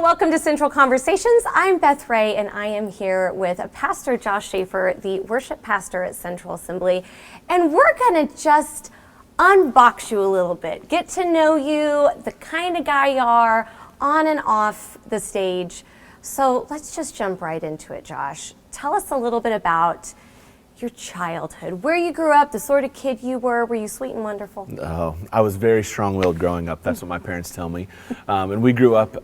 welcome to Central Conversations. I'm Beth Wray, and I am here with Pastor Josh Shaffer, the worship pastor at Central Assembly. And we're going to just unbox you a little bit, get to know you, the kind of guy you are on and off the stage. So let's just jump right into it, Josh. Tell us a little bit about your childhood, where you grew up, the sort of kid you were. Were you sweet and wonderful? Oh, I was very strong-willed growing up. That's what my parents tell me. And we grew up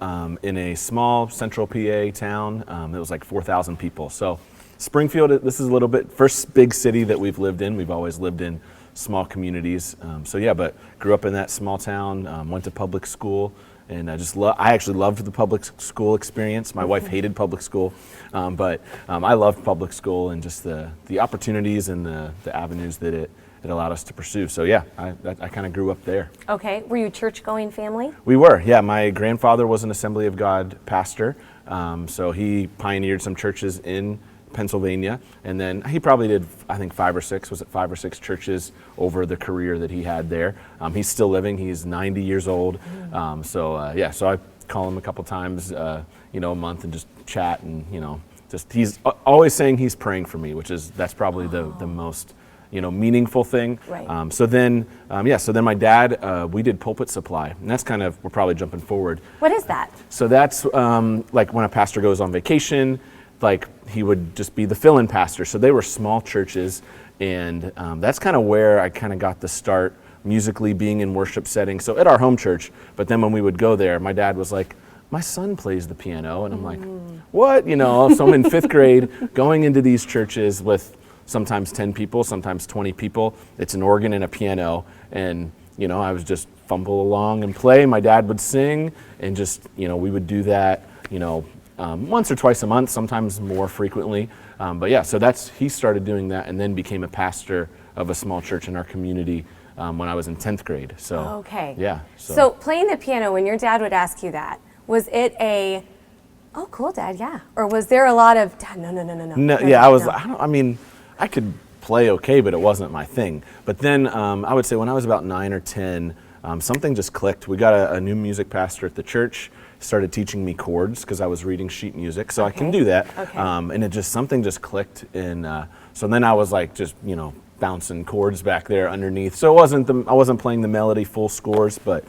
in a small central PA town. It was like 4,000 people. So Springfield, this is a little bit, first big city that we've lived in. We've always lived in small communities. But grew up in that small town, went to public school. And I actually loved the public school experience. My wife hated public school, but I loved public school and just the opportunities and the avenues that it allowed us to pursue. So yeah, I kind of grew up there. Okay, were you a church-going family? We were, yeah. My grandfather was an Assembly of God pastor, so he pioneered some churches in Pennsylvania, and then he probably did, I think, 5 or 6 churches over the career that he had there. He's still living. He's 90 years old. So I call him a couple times, a month and just chat, and he's always saying he's praying for me, that's probably the most meaningful thing. Right. So then my dad, we did pulpit supply, and that's kind of, we're probably jumping forward. What is that? So that's like when a pastor goes on vacation, like he would just be the fill-in pastor. So they were small churches, and that's kind of where I kind of got the start musically, being in worship settings. So at our home church, but then when we would go there, my dad was like, my son plays the piano, and I'm like, what? So I'm in 5th grade going into these churches with sometimes 10 people, sometimes 20 people. It's an organ and a piano, and I was just fumble along and play. My dad would sing, and just we would do that once or twice a month, sometimes more frequently. So he started doing that and then became a pastor of a small church in our community when I was in 10th grade. So, okay. Yeah. So playing the piano, when your dad would ask you that, was it oh, cool, Dad, yeah? Or was there a lot of, Dad, no. I could play okay, but it wasn't my thing. But then I would say when I was about 9 or 10, something just clicked. We got a new music pastor at the church, started teaching me chords because I was reading sheet music, so I can do that. Okay. And something just clicked, and so then I was like just bouncing chords back there underneath. So I wasn't playing the melody full scores, but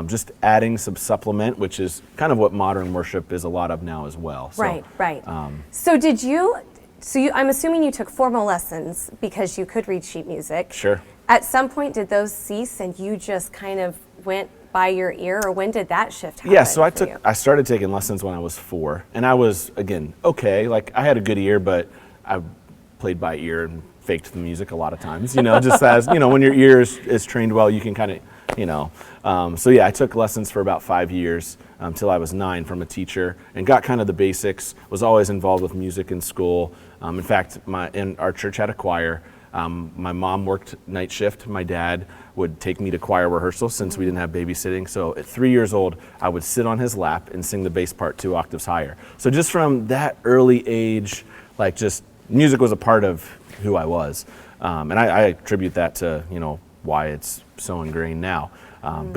just adding some supplement, which is kind of what modern worship is a lot of now as well. So, right. So I'm assuming you took formal lessons because you could read sheet music. Sure. At some point, did those cease and you just kind of went by your ear, or when did that shift happen? Yeah, so I started taking lessons when I was 4, and I was, again, okay, like I had a good ear, but I played by ear and faked the music a lot of times, just as, when your ear is trained well, you can kind of, so yeah, I took lessons for about 5 years until I was 9 from a teacher, and got kind of the basics, was always involved with music in school. In fact, our church had a choir. My mom worked night shift. My dad would take me to choir rehearsal since we didn't have babysitting. So at 3 years old, I would sit on his lap and sing the bass part 2 octaves higher. So just from that early age, like just music was a part of who I was. And I attribute that to, why it's so ingrained now. So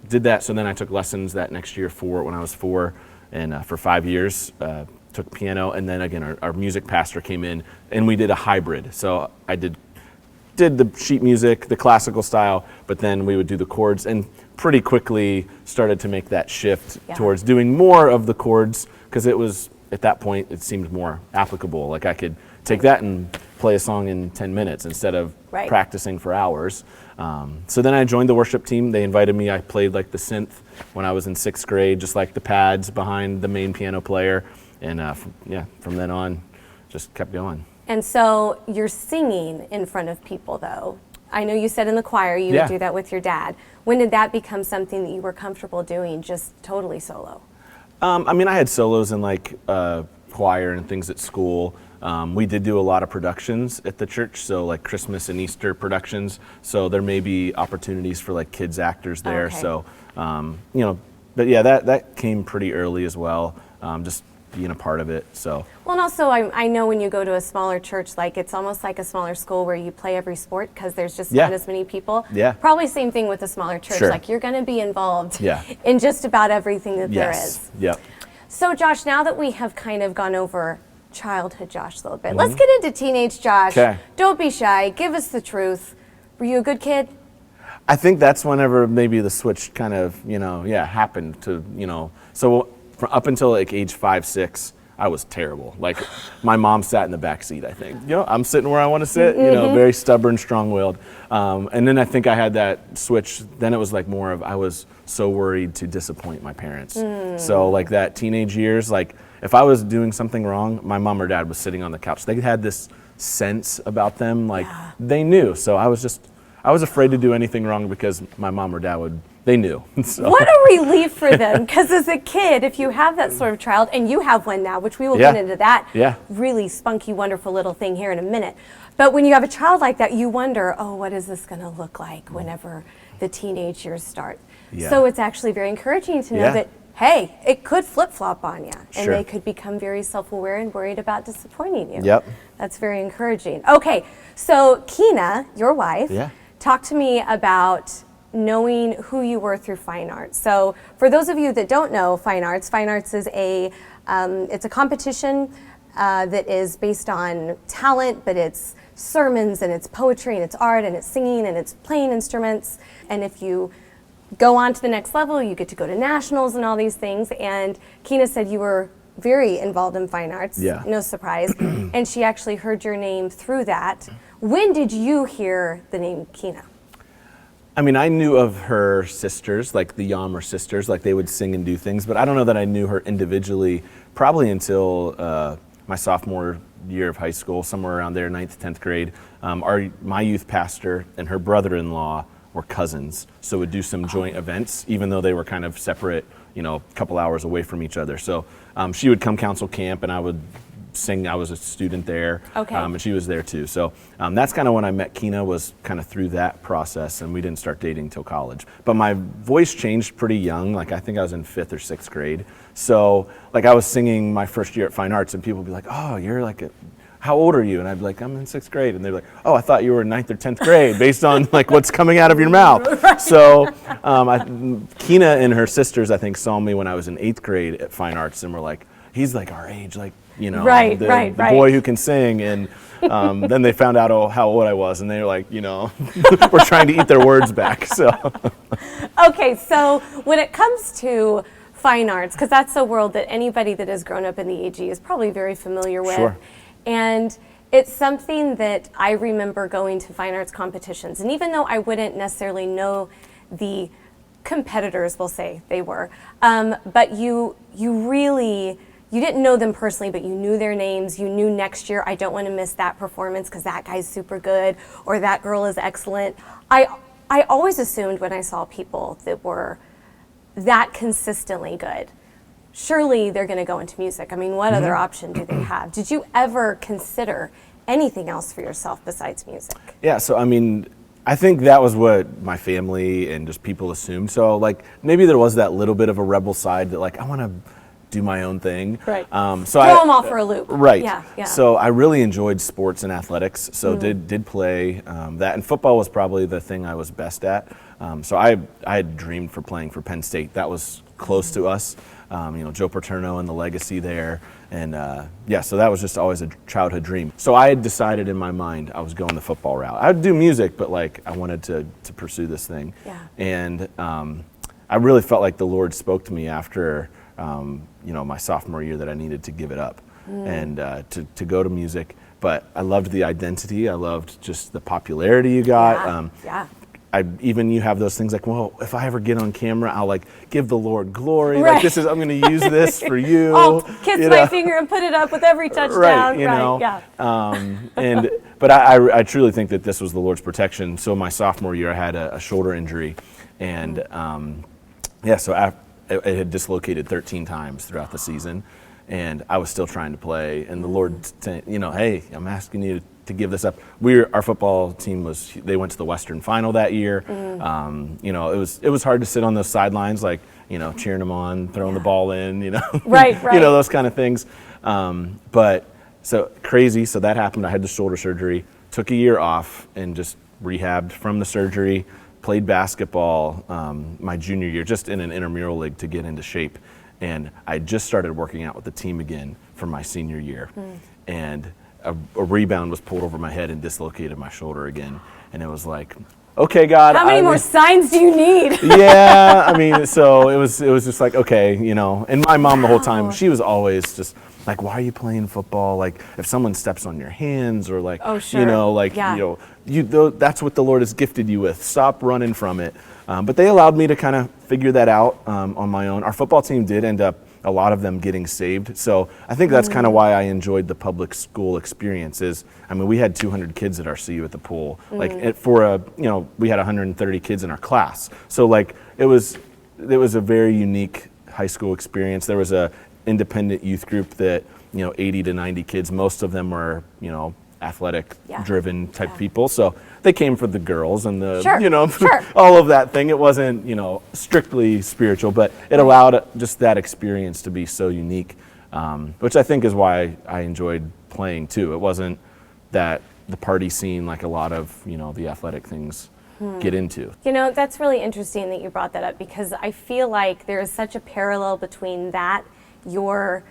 did that. So then I took lessons that next year when I was 4, and for 5 years, took piano, and then again our music pastor came in and we did a hybrid. So I did the sheet music, the classical style, but then we would do the chords, and pretty quickly started to make that shift towards doing more of the chords, because it was, at that point, it seemed more applicable. Like I could take that and play a song in 10 minutes instead of practicing for hours. So then I joined the worship team. They invited me. I played like the synth when I was in 6th grade, just like the pads behind the main piano player. And from then on, just kept going. And so you're singing in front of people, though. I know you said in the choir you would do that with your dad. When did that become something that you were comfortable doing, just totally solo? I had solos in like choir and things at school. We did do a lot of productions at the church, so like Christmas and Easter productions. So there may be opportunities for like kids actors there. Okay. So, but yeah, that came pretty early as well. Just being a part of it. So. Well, and also I know when you go to a smaller church, like it's almost like a smaller school where you play every sport because there's just not as many people. Yeah. Probably same thing with a smaller church. Sure. Like you're going to be involved in just about everything that there is. Yep. So Josh, now that we have kind of gone over childhood Josh a little bit, let's get into teenage Josh. Okay. Don't be shy. Give us the truth. Were you a good kid? I think that's whenever maybe the switch kind of, happened to, so up until like age 5, 6, I was terrible. Like my mom sat in the back seat, I think. I'm sitting where I want to sit, very stubborn, strong-willed. And then I think I had that switch. Then it was like more of I was so worried to disappoint my parents. So like that teenage years, like if I was doing something wrong, my mom or dad was sitting on the couch. They had this sense about them, like they knew. So I was afraid to do anything wrong because my mom or dad they knew. So. What a relief for them, because as a kid, if you have that sort of child, and you have one now, which we will get into that really spunky, wonderful little thing here in a minute. But when you have a child like that, you wonder, what is this going to look like whenever the teenage years start? Yeah. So it's actually very encouraging to know that, hey, it could flip-flop on you, and they could become very self-aware and worried about disappointing you. Yep. That's very encouraging. Okay, so Keena, your wife, talk to me about knowing who you were through fine arts. So for those of you that don't know fine arts is it's a competition that is based on talent, but it's sermons and it's poetry and it's art and it's singing and it's playing instruments. And if you go on to the next level, you get to go to nationals and all these things. And Keena said you were very involved in fine arts, no surprise. And she actually heard your name through that. When did you hear the name Keena? I mean, I knew of her sisters, like the Yammer sisters, like they would sing and do things, but I don't know that I knew her individually probably until my sophomore year of high school, somewhere around there, 9th, 10th grade. My youth pastor and her brother-in-law were cousins, so would do some joint events, even though they were kind of separate, a couple hours away from each other. So she would come counsel camp and I would sing. I was a student there, and she was there too. So that's kind of when I met Keena, was kind of through that process, and we didn't start dating until college. But my voice changed pretty young. Like I think I was in 5th or 6th grade. So like I was singing my first year at fine arts, and people would be like, "Oh, you're like how old are you?" And I'd be like, "I'm in 6th grade." And they'd be like, "Oh, I thought you were in 9th or 10th grade," based on like what's coming out of your mouth. Right. So Keena and her sisters, I think, saw me when I was in 8th grade at fine arts, and were like, "He's like our age, like." The boy who can sing, and then they found out how old I was, and they were like, we're trying to eat their words back. So, okay, so when it comes to fine arts, because that's a world that anybody that has grown up in the AG is probably very familiar with, and it's something that I remember going to fine arts competitions, and even though I wouldn't necessarily know the competitors, we'll say they were, but you really. You didn't know them personally, but you knew their names. You knew next year, I don't want to miss that performance because that guy's super good or that girl is excellent. I always assumed when I saw people that were that consistently good, surely they're going to go into music. I mean, what other option do they have? Did you ever consider anything else for yourself besides music? Yeah, so I mean, I think that was what my family and just people assumed. So like maybe there was that little bit of a rebel side that like I want to do my own thing. Right. So throw them off for a loop. Right. Yeah. So I really enjoyed sports and athletics. So did play that, and football was probably the thing I was best at. So I had dreamed for playing for Penn State. That was close to us. Joe Paterno and the legacy there, and so that was just always a childhood dream. So I had decided in my mind I was going the football route. I would do music, but like I wanted to pursue this thing. Yeah. And I really felt like the Lord spoke to me after. My sophomore year that I needed to give it up and to go to music. But I loved the identity. I loved just the popularity you got. You have those things like, well, if I ever get on camera, I'll like give the Lord glory. Right. Like I'm going to use this for you. I'll kiss my finger and put it up with every touchdown. But I truly think that this was the Lord's protection. So my sophomore year, I had a shoulder injury, and it had dislocated 13 times throughout the season, and I was still trying to play. And the Lord said, hey, I'm asking you to give this up. Our football team they went to the Western Final that year. It was hard to sit on those sidelines, like cheering them on, throwing the ball in, Right. those kind of things. But so crazy. So that happened. I had the shoulder surgery, took a year off and just rehabbed from the surgery, played basketball my junior year, just in an intramural league to get into shape. And I just started working out with the team again for my senior year. And a rebound was pulled over my head and dislocated my shoulder again. And it was like, okay, God. How many more signs do you need? Yeah, I mean, so it was just like, okay, and my mom the whole time, she was always just like, why are you playing football? Like, if someone steps on your hands or like, oh, sure. That's what the Lord has gifted you with. Stop running from it. But they allowed me to kind of figure that out on my own. Our football team did end up, a lot of them getting saved. So I think that's kind of why I enjoyed the public school experiences. I mean, we had 200 kids at our CU at the pool. Like we had 130 kids in our class. So like it was a very unique high school experience. There was a independent youth group that 80 to 90 kids. Most of them were athletic driven type people. So they came for the girls and the all of that thing. It wasn't strictly spiritual, but it allowed just that experience to be so unique, which I think is why I enjoyed playing too. It wasn't that the party scene like a lot of the athletic things get into. That's really interesting that you brought that up, because I feel like there is such a parallel between that, you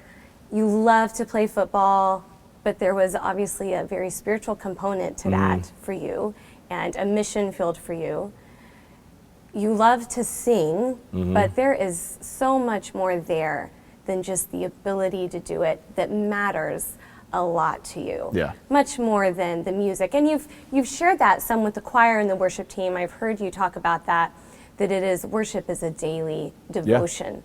love to play football, but there was obviously a very spiritual component to that for you, and a mission field for you. You love to sing, but there is so much more there than just the ability to do it that matters a lot to you. Yeah. Much more than the music. And you've shared that some with the choir and the worship team. I've heard you talk about that worship is a daily devotion.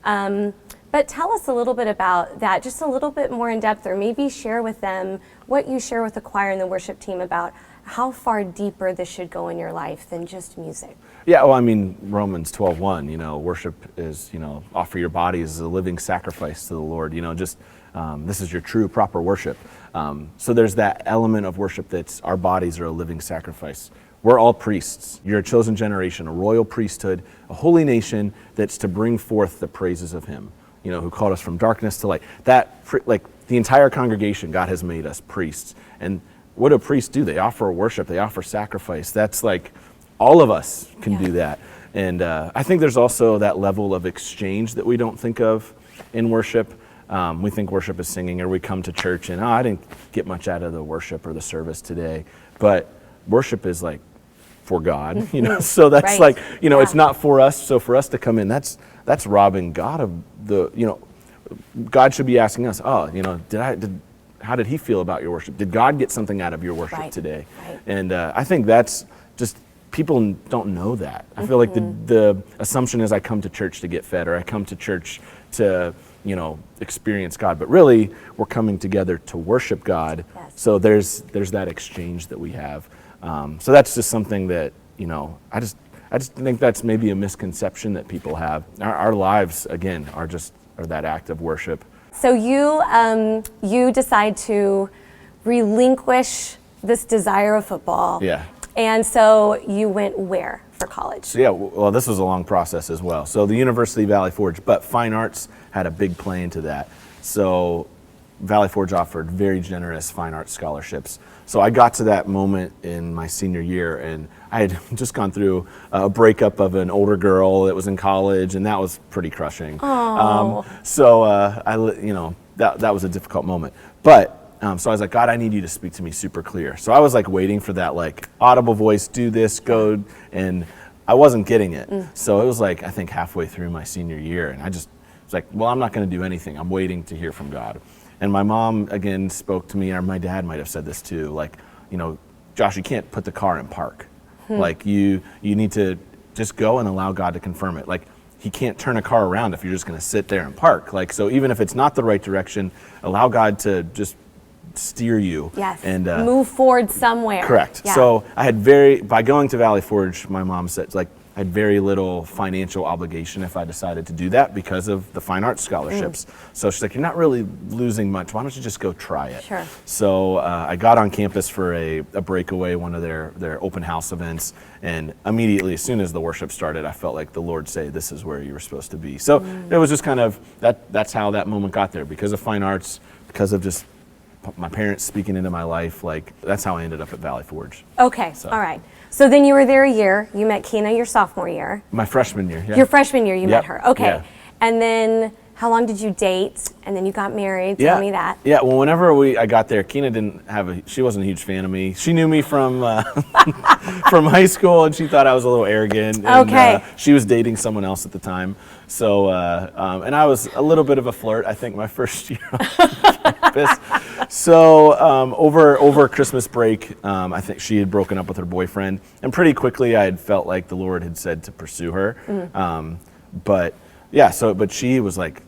Yeah. But tell us a little bit about that, just a little bit more in depth, or maybe share with them what you share with the choir and the worship team about how far deeper this should go in your life than just music. Yeah, well, I mean, Romans 12:1, worship is, offer your body as a living sacrifice to the Lord, this is your true, proper worship. So there's that element of worship that's our bodies are a living sacrifice. We're all priests. You're a chosen generation, a royal priesthood, a holy nation that's to bring forth the praises of Him, who called us from darkness to light. The entire congregation, God has made us priests. And what do priests do? They offer worship, they offer sacrifice. That's like, all of us can do that. And I think there's also that level of exchange that we don't think of in worship. We think worship is singing, or we come to church and, I didn't get much out of the worship or the service today. But worship is like for God, so that's right. It's not for us. So for us to come in, that's robbing God of God should be asking us, how did He feel about your worship? Did God get something out of your worship today? Right. And I think that's just, people don't know that. I feel like the assumption is I come to church to get fed, or I come to church to, experience God. But really, we're coming together to worship God. Yes. So there's that exchange that we have. So that's just something that, I just think that's maybe a misconception that people have. Our lives, again, are that act of worship. So you decide to relinquish this desire of football. Yeah. And so you went where for college? So yeah, well, this was a long process as well. So the University of Valley Forge, but fine arts had a big play into that. So Valley Forge offered very generous fine arts scholarships. So I got to that moment in my senior year, and I had just gone through a breakup of an older girl that was in college, and that was pretty crushing. Oh. That was a difficult moment. But so I was like, God, I need you to speak to me super clear. So I was like waiting for that audible voice, do this, go, and I wasn't getting it. So it was like, I think halfway through my senior year, and I just was like, well, I'm not going to do anything. I'm waiting to hear from God. And my mom, again, spoke to me, or my dad might have said this too, Josh, you can't put the car in park. You need to just go and allow God to confirm it. He can't turn a car around if you're just going to sit there and park. So even if it's not the right direction, allow God to just steer you. Yes, and move forward somewhere. Correct. Yeah. So I had by going to Valley Forge, my mom said, I had very little financial obligation if I decided to do that because of the fine arts scholarships. So she's like, you're not really losing much. Why don't you just go try it? Sure. So I got on campus for a breakaway, one of their open house events, and immediately, as soon as the worship started, I felt like the Lord say, this is where you were supposed to be. So it was just kind of, that's how that moment got there, because of fine arts, because of just my parents speaking into my life. Like, that's how I ended up at Valley Forge. Okay, all right. So then you were there a year. You met Kina your sophomore year. My freshman year, yeah. Your freshman year, you met her. Okay. Yeah. And then how long did you date? And then you got married. Tell me that. Yeah, well, whenever I got there, Kina she wasn't a huge fan of me. She knew me from from high school, and she thought I was a little arrogant. And, Okay. She was dating someone else at the time. So, and I was a little bit of a flirt, I think, my first year on campus. So over Christmas break, I think she had broken up with her boyfriend, and pretty quickly I had felt like the Lord had said to pursue her. But she was like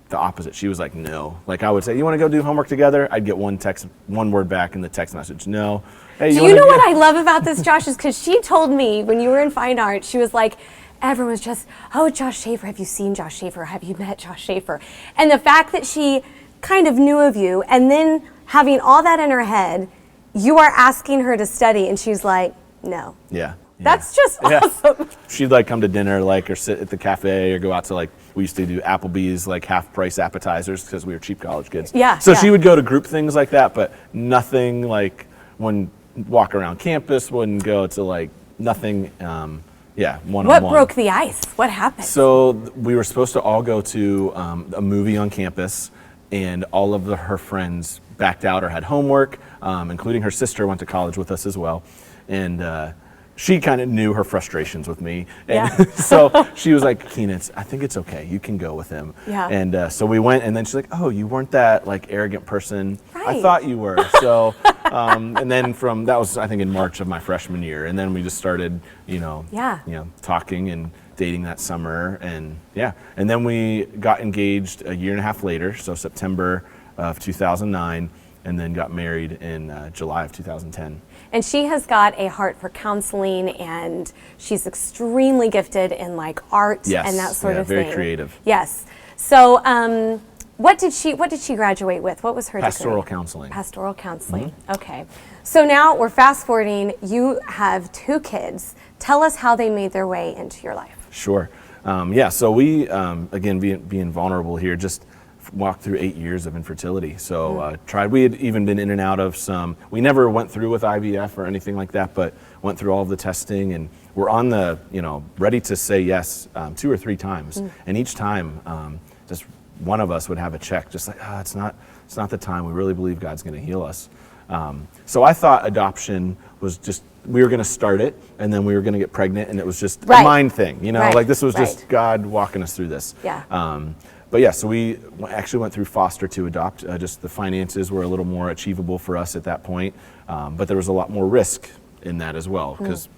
the opposite. She was like, no. Like, I would say, you want to go do homework together? I'd get one word back in the text message, no. Hey, Do you know what I love about this, Josh, is because she told me when you were in fine arts, she was like, everyone was just, oh, Josh Shaffer, have you seen Josh Shaffer? Have you met Josh Shaffer? And the fact that she kind of knew of you, and then having all that in her head, you are asking her to study, and she's like, no. Yeah. That's just awesome. She'd like come to dinner, like, or sit at the cafe, or go out to, like, we used to do Applebee's, like, half price appetizers because we were cheap college kids. Yeah. So she would go to group things like that, but nothing like when walk around campus, wouldn't go to, like, nothing, one-on-one. What broke the ice? What happened? So we were supposed to all go to a movie on campus, and all of her friends backed out or had homework, including her sister went to college with us as well. And she kind of knew her frustrations with me. And so she was like, Keenan, I think it's okay. You can go with him. Yeah. And so we went, and then she's like, oh, you weren't that like arrogant person. Right. I thought you were. So, and then that was, I think, in March of my freshman year. And then we just started, talking and dating that summer. And and then we got engaged a year and a half later. So September of 2009, and then got married in July of 2010. And she has got a heart for counseling, and she's extremely gifted in like art and that sort of thing. Very creative. Yes. So, what did she graduate with? What was her Pastoral degree? Counseling. Pastoral Counseling. Okay. So now we're fast forwarding. You have 2 kids. Tell us how they made their way into your life. Sure. So we, again, being vulnerable here, just walked through 8 years of infertility. So we had even been in and out of some, we never went through with IVF or anything like that, but went through all of the testing, and we're on the, ready to say yes 2 or 3 times. And each time, just one of us would have a check, just like, it's not the time. We really believe God's going to heal us. So I thought adoption was just, we were going to start it, and then we were going to get pregnant, and it was just a mind thing, like this was just God walking us through this. Yeah. So we actually went through foster to adopt. Just the finances were a little more achievable for us at that point, but there was a lot more risk in that as well, because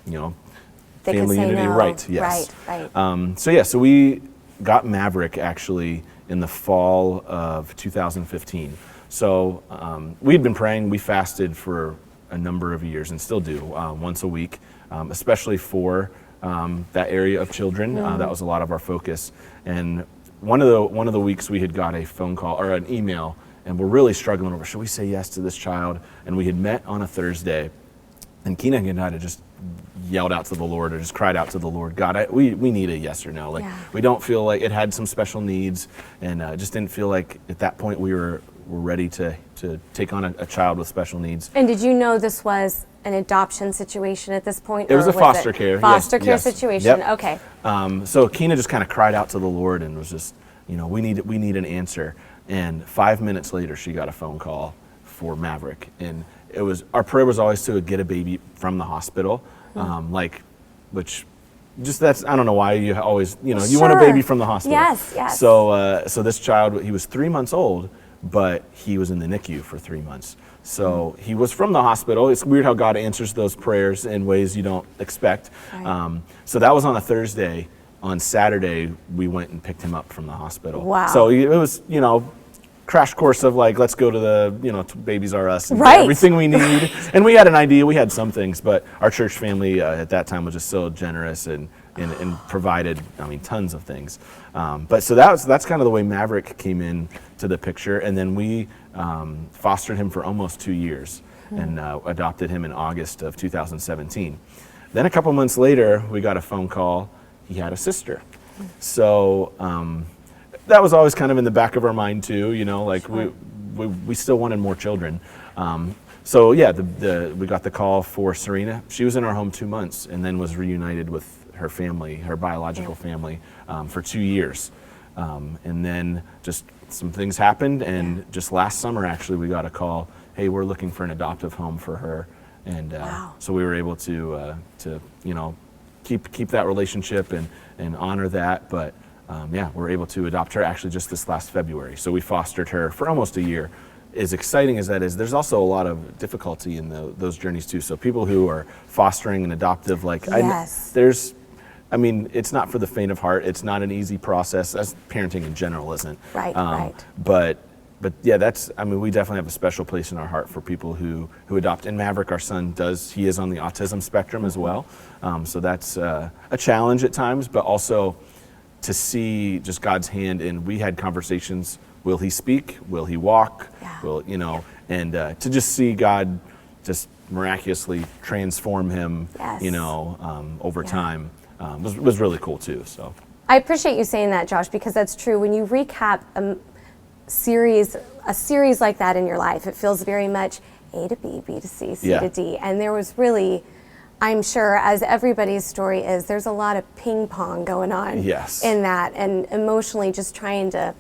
family unity, right? Yes. Right. So we got Maverick actually in the fall of 2015. So we had been praying. We fasted for a number of years and still do once a week, especially for that area of children. That was a lot of our focus. And one of the weeks we had got a phone call or an email, and we're really struggling over, should we say yes to this child? And we had met on a Thursday, and Keenan and I had just yelled out to the Lord, or just cried out to the Lord, God, we need a yes or no. We don't feel like it had some special needs, and just didn't feel like at that point we were ready to take on a child with special needs. And did you know this was an adoption situation at this point? It was a foster care. Foster care yes. situation. Yep. Okay. So Keena just kind of cried out to the Lord and was just, we need an answer. And 5 minutes later, she got a phone call for Maverick, and it was, our prayer was always to get a baby from the hospital, which just that's, I don't know why you always, you want a baby from the hospital. Yes. So this child, he was 3 months old, but he was in the NICU for 3 months. So he was from the hospital. It's weird how God answers those prayers in ways you don't expect. Right. So that was on a Thursday. On Saturday, we went and picked him up from the hospital. Wow. So it was, crash course of like, let's go to the, Babies R Us and right. get everything we need. And we had an idea, we had some things, but our church family at that time was just so generous and and provided, tons of things. But so that's kind of the way Maverick came in to the picture. And then we fostered him for almost 2 years and adopted him in August of 2017. Then a couple months later, we got a phone call. He had a sister. So that was always kind of in the back of our mind too, like sure. we still wanted more children. So yeah, we got the call for Serena. She was in our home 2 months and then was reunited with her family, her biological family, for 2 years. And then just some things happened, and just last summer actually we got a call, hey, we're looking for an adoptive home for her. And so we were able to keep that relationship and honor that. But we're able to adopt her actually just this last February. So we fostered her for almost a year. As exciting as that is, there's also a lot of difficulty in those journeys too. So people who are fostering and adoptive, it's not for the faint of heart. It's not an easy process, as parenting in general isn't. Right, right. But yeah, we definitely have a special place in our heart for people who adopt. And Maverick, our son, he is on the autism spectrum as well. So that's a challenge at times, but also to see just God's hand. And we had conversations. Will he speak? Will he walk? Yeah. To just see God just miraculously transform him, over time was really cool too. So I appreciate you saying that, Josh, because that's true. When you recap a series like that in your life, it feels very much A to B, B to C, C to D. And there was really, I'm sure, as everybody's story is, there's a lot of ping pong going on in that, and emotionally just trying to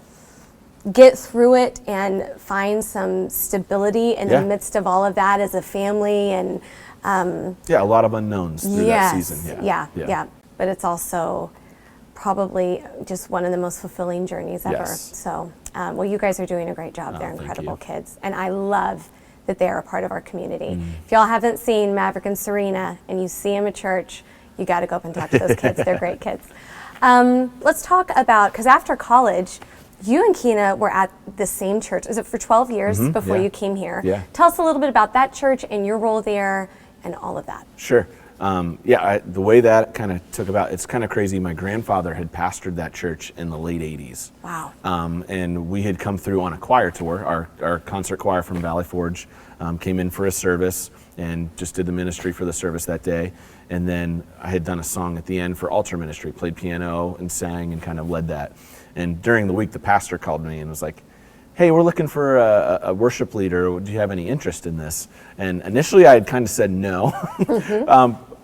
get through it and find some stability in the midst of all of that as a family. And a lot of unknowns through that season. Yeah. But it's also probably just one of the most fulfilling journeys ever. So, you guys are doing a great job. They're incredible kids. And I love that they're a part of our community. If y'all haven't seen Maverick and Serena and you see them at church, you got to go up and talk to those kids. They're great kids. Let's talk about, because after college, you and Keena were at the same church. Is it for 12 years before you came here? Yeah. Tell us a little bit about that church and your role there and all of that. Sure. The way that kind of took about, it's kind of crazy. My grandfather had pastored that church in the late 80s. Wow. And we had come through on a choir tour. Our concert choir from Valley Forge came in for a service and just did the ministry for the service that day. And then I had done a song at the end for altar ministry, played piano and sang and kind of led that. And during the week, the pastor called me and was like, hey, we're looking for a worship leader. Do you have any interest in this? And initially I had kind of said no,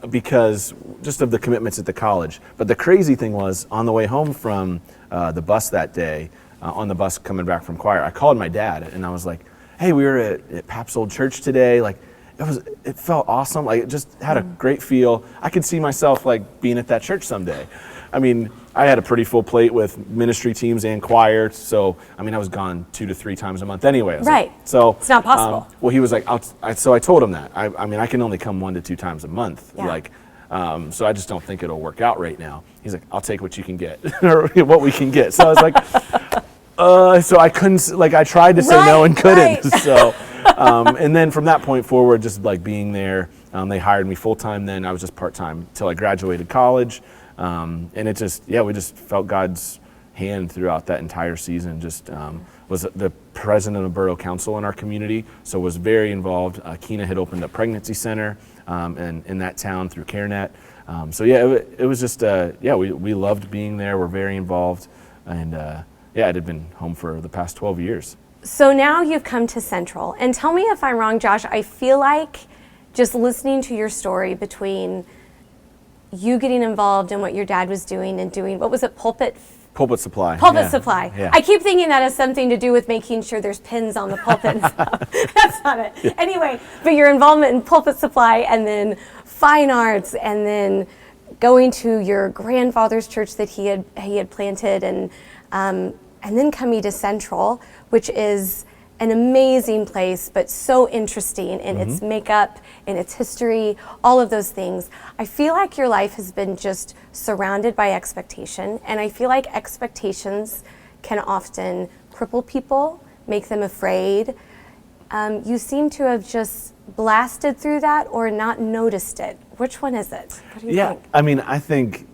because just of the commitments at the college. But the crazy thing was, on the way home from the bus that day, on the bus coming back from choir, I called my dad and I was like, hey, we were at Pap's old church today. Like, it felt awesome. Like, it just had a great feel. I could see myself like being at that church someday. I had a pretty full plate with ministry teams and choir, so I was gone 2 to 3 times a month anyway. Right. So it's not possible. He was like, so I told him that. I can only come 1 to 2 times a month. Yeah. So I just don't think it'll work out right now. He's like, I'll take what you can get, or what we can get. So I was like, so I couldn't. I tried to say no and couldn't. Right. So, and then from that point forward, just like being there, they hired me full time. Then I was just part time till I graduated college. And it just, we just felt God's hand throughout that entire season. Just was the president of Pastoral Counseling in our community, so was very involved. Keena had opened a pregnancy center in that town through CareNet. It was just, we loved being there. We're very involved. And it had been home for the past 12 years. So now you've come to Central. And tell me if I'm wrong, Josh, I feel like just listening to your story between you getting involved in what your dad was doing and doing, what was it, Pulpit Supply. Pulpit Supply. Yeah. I keep thinking that has something to do with making sure there's pins on the pulpit and stuff. That's not it. Yeah. Anyway, but your involvement in Pulpit Supply and then fine arts and then going to your grandfather's church that he had planted and then coming to Central, which is an amazing place, but so interesting in its makeup, in its history, all of those things. I feel like your life has been just surrounded by expectation, and I feel like expectations can often cripple people, make them afraid. You seem to have just blasted through that or not noticed it. Which one is it? What do you think? I think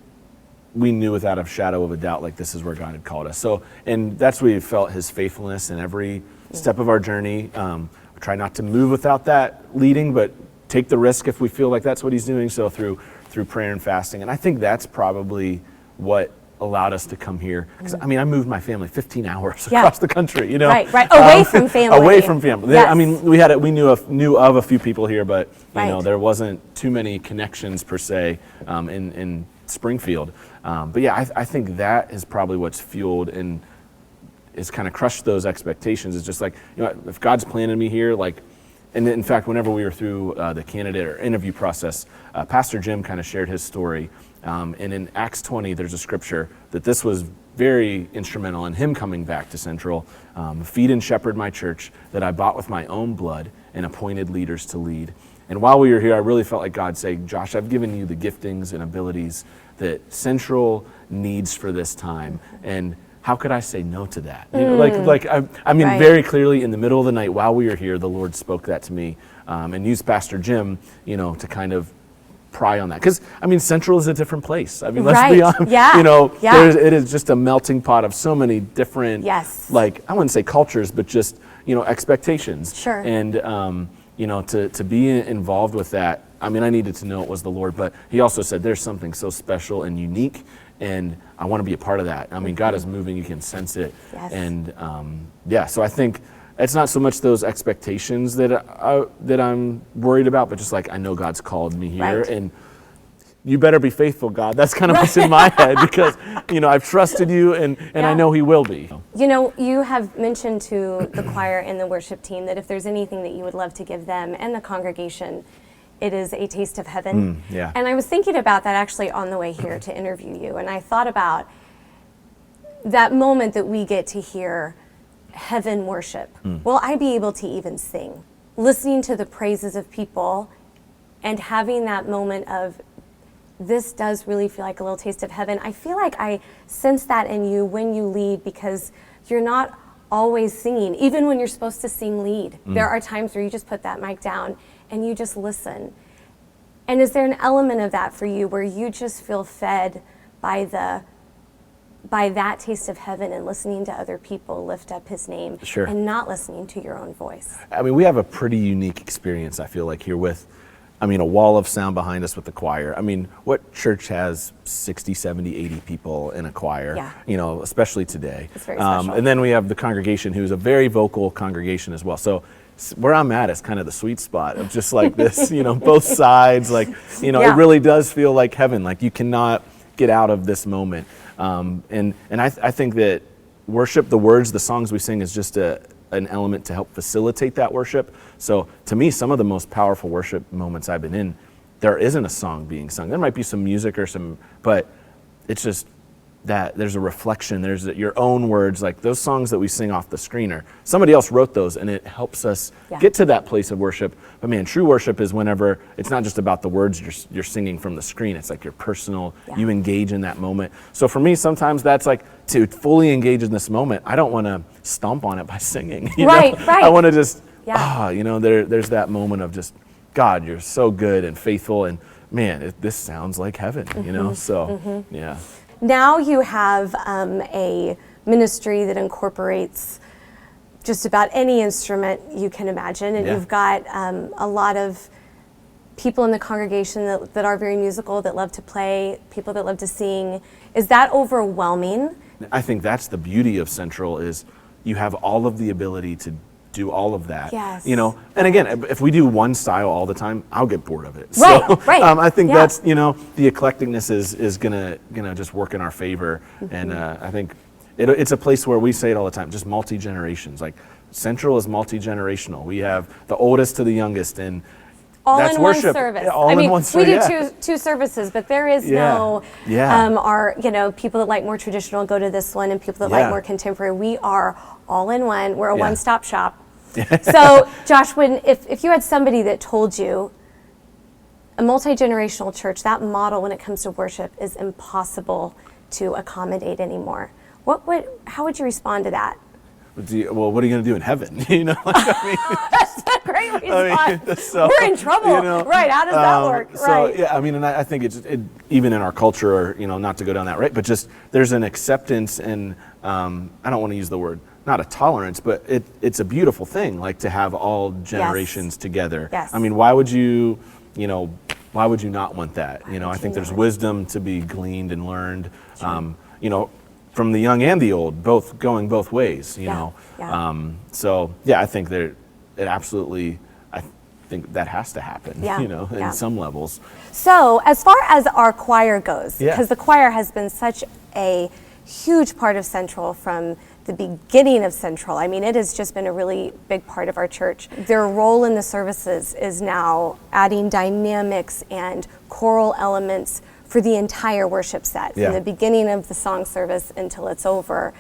we knew without a shadow of a doubt, like, this is where God had called us. So, and that's where we felt his faithfulness in every step of our journey. We try not to move without that leading, but take the risk if we feel like that's what he's doing. So through prayer and fasting. And I think that's probably what allowed us to come here. Because I mean, I moved my family 15 hours across the country, you know. Right. Away from family. Away from family. Yes. I mean, we knew of a few people here, but you know, there wasn't too many connections per se in Springfield. But yeah, I think that is probably what's fueled and is kind of crushed those expectations. It's just like, you know, if God's planted me here, like, and in fact, whenever we were through the candidate or interview process, Pastor Jim kind of shared his story. And in Acts 20, there's a scripture that this was very instrumental in him coming back to Central. Feed and shepherd my church that I bought with my own blood and appointed leaders to lead. And while we were here, I really felt like God saying, Josh, I've given you the giftings and abilities that Central needs for this time. And how could I say no to that? You know, I mean, very clearly in the middle of the night while we were here, the Lord spoke that to me and used Pastor Jim, you know, to kind of pry on that. Because, I mean, Central is a different place. I mean, let's be honest. You know, it is just a melting pot of so many different, like, I wouldn't say cultures, but just, you know, expectations. Sure. And, you know, to be involved with that, I mean, I needed to know it was the Lord, but he also said there's something so special and unique, and I want to be a part of that. I mean, God is moving, you can sense it. And so I think it's not so much those expectations that I'm worried about, but just like, I know God's called me here, and you better be faithful, God. That's kind of what's in my head, because, you know, I've trusted you, and I know he will be. You know, you have mentioned to the choir and the worship team that if there's anything that you would love to give them and the congregation, it is a taste of heaven. And I was thinking about that actually on the way here to interview you, and I thought about that moment that we get to hear heaven worship. Will I be able to even sing? Listening to the praises of people and having that moment of, this does really feel like a little taste of heaven. I feel like I sense that in you when you lead, because you're not always singing. Even when you're supposed to sing lead, there are times where you just put that mic down and you just listen. And is there an element of that for you where you just feel fed by that taste of heaven and listening to other people lift up his name and not listening to your own voice? I mean, we have a pretty unique experience, I feel like, here with, I mean, a wall of sound behind us with the choir. I mean, what church has 60, 70, 80 people in a choir, you know, especially today. It's very special. And then we have the congregation, who's a very vocal congregation as well. So where I'm at is kind of the sweet spot of just like this, you know, both sides, like, you know, it really does feel like heaven. Like, you cannot get out of this moment. And I think that worship, the words, the songs we sing, is just an element to help facilitate that worship. So to me, some of the most powerful worship moments I've been in, there isn't a song being sung. There might be some music or but it's just that there's a reflection, there's your own words, like those songs that we sing off the screener. Somebody else wrote those, and it helps us get to that place of worship. But man, true worship is whenever it's not just about the words you're singing from the screen. It's like your personal, you engage in that moment. So for me, sometimes that's like, to fully engage in this moment, I don't want to stomp on it by singing. You know? I want to just, you know, there's that moment of just, God, you're so good and faithful, and man, this sounds like heaven, you know? So, Now you have a ministry that incorporates just about any instrument you can imagine, and you've got a lot of people in the congregation that are very musical, that love to play, people that love to sing. Is that overwhelming? I think that's the beauty of Central, is you have all of the ability to do all of that. You know, and again, if we do one style all the time, I'll get bored of it. I think that's, you know, the eclecticness is gonna just work in our favor. And I think it's a place where we say it all the time, just multi-generations. Like, Central is multi-generational. We have the oldest to the youngest, and all that's in worship. One service. All I mean, in one we do two services, but there is no, our, you know, people that like more traditional go to this one, and people that like more contemporary. We are all in one. We're a one-stop shop. So, Josh, if you had somebody that told you a multi-generational church, that model when it comes to worship is impossible to accommodate anymore, how would you respond to that? well, what are you going to do in heaven? You know, like, I mean, That's a great response. so, we're in trouble, you know, right? How does that work? So Right. yeah, I mean, and I think even in our culture, you know, not to go down that right, but just there's an acceptance and I don't want to use the word, not a tolerance, but it's a beautiful thing, like to have all generations together. Yes. I mean, why would you not want that? You know, I think there's wisdom to be gleaned and learned, you know, from the young and the old, going both ways, you know. Yeah. So yeah, I think it absolutely, I think that has to happen, you know, in some levels. So as far as our choir goes, Yeah. because the choir has been such a huge part of Central from the beginning of Central. I mean, it has just been a really big part of our church. Their role in the services is now adding dynamics and choral elements for the entire worship set, from the beginning of the song service until it's over.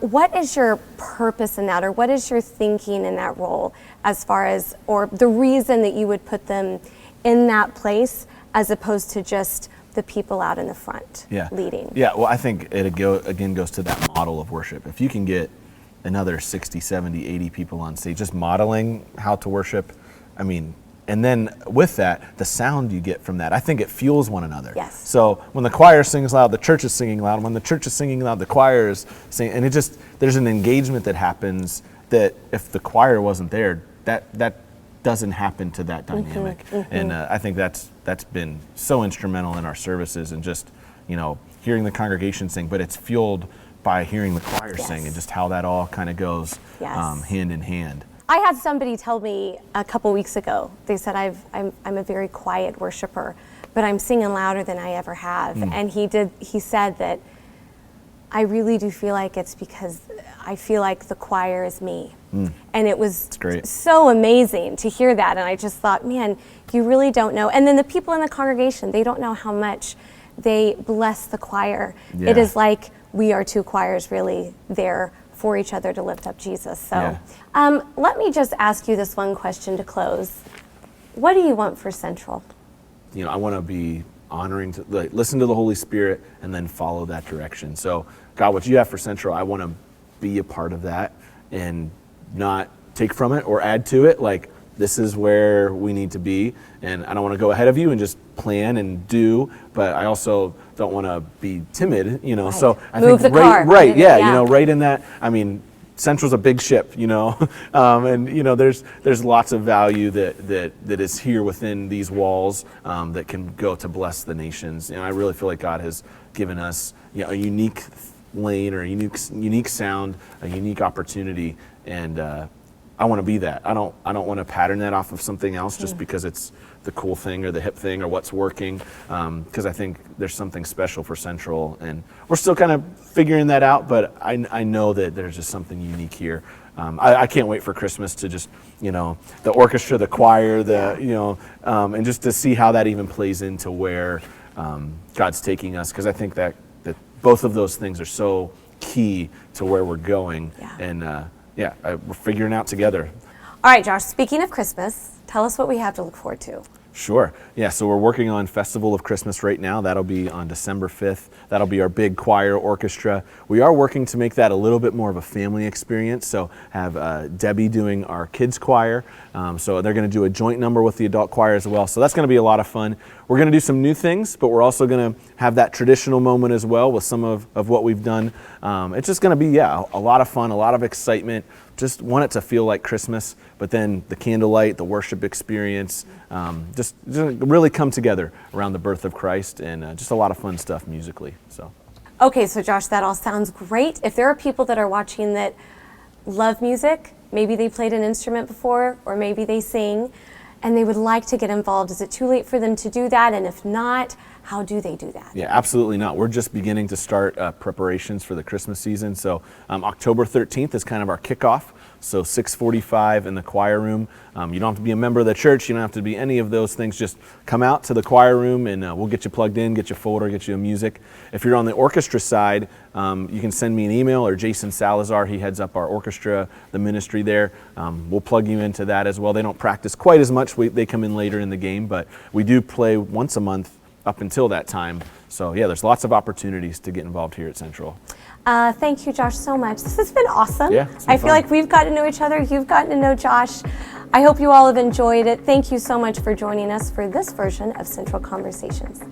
What is your purpose in that, or what is your thinking in that role as far as, or the reason that you would put them in that place as opposed to just the people out in the front leading? Yeah, well, I think it again goes to that model of worship. If you can get another 60, 70, 80 people on stage just modeling how to worship, I mean, and then with that, the sound you get from that, I think it fuels one another. Yes. So when the choir sings loud, the church is singing loud. When the church is singing loud, the choir is singing. And there's an engagement that happens that if the choir wasn't there, that doesn't happen to that dynamic. And I think that's been so instrumental in our services and just, you know, hearing the congregation sing, but it's fueled by hearing the choir sing and just how that all kind of goes hand in hand. I had somebody tell me a couple weeks ago, they said, I'm a very quiet worshiper, but I'm singing louder than I ever have. And he said that I really do feel like it's because I feel like the choir is me. And it was so amazing to hear that. And I just thought, man, you really don't know. And then the people in the congregation, they don't know how much they bless the choir. Yeah. It is like we are two choirs really there for each other to lift up Jesus. So let me just ask you this one question to close. What do you want for Central? You know, I want to be honoring, listen to the Holy Spirit and then follow that direction. So God, what you have for Central, I want to be a part of that and not take from it or add to it. Like, this is where we need to be, and I don't want to go ahead of you and just plan and do, but I also don't want to be timid, you know. So I think you know, right in that. I mean, Central's a big ship, you know, and you know, there's lots of value that is here within these walls that can go to bless the nations. And I really feel like God has given us, you know, a unique lane or a unique sound, a unique opportunity, and I want to be that. I don't want to pattern that off of something else just because it's the cool thing or the hip thing or what's working, because I think there's something special for Central, and we're still kind of figuring that out, but I know that there's just something unique here. I can't wait for Christmas to just, you know, the orchestra, the choir, you know, and just to see how that even plays into where God's taking us, because I think that both of those things are so key to where we're going, and we're figuring out together. All right, Josh, speaking of Christmas, tell us what we have to look forward to. Sure. Yeah, so we're working on Festival of Christmas right now. That'll be on December 5th. That'll be our big choir orchestra. We are working to make that a little bit more of a family experience. So have Debbie doing our kids choir. So they're going to do a joint number with the adult choir as well. So that's going to be a lot of fun. We're going to do some new things, but we're also going to have that traditional moment as well with some of what we've done. It's just going to be, a lot of fun, a lot of excitement. Just want it to feel like Christmas, but then the candlelight, the worship experience, just really come together around the birth of Christ, and just a lot of fun stuff musically. So. Okay, so Josh, that all sounds great. If there are people that are watching that love music, maybe they played an instrument before, or maybe they sing, and they would like to get involved, is it too late for them to do that? And if not, how do they do that? Yeah, absolutely not. We're just beginning to start preparations for the Christmas season. So October 13th is kind of our kickoff. So 6:45 in the choir room. You don't have to be a member of the church. You don't have to be any of those things. Just come out to the choir room and we'll get you plugged in, get you a folder, get you a music. If you're on the orchestra side, you can send me an email, or Jason Salazar, he heads up our orchestra, the ministry there. We'll plug you into that as well. They don't practice quite as much. They come in later in the game, but we do play once a month up until that time. So yeah, there's lots of opportunities to get involved here at Central. Thank you, Josh, so much. This has been awesome. Yeah, it's been I feel fun. like we've gotten to know each other. You've gotten to know Josh. I hope you all have enjoyed it. Thank you so much for joining us for this version of Central Conversations.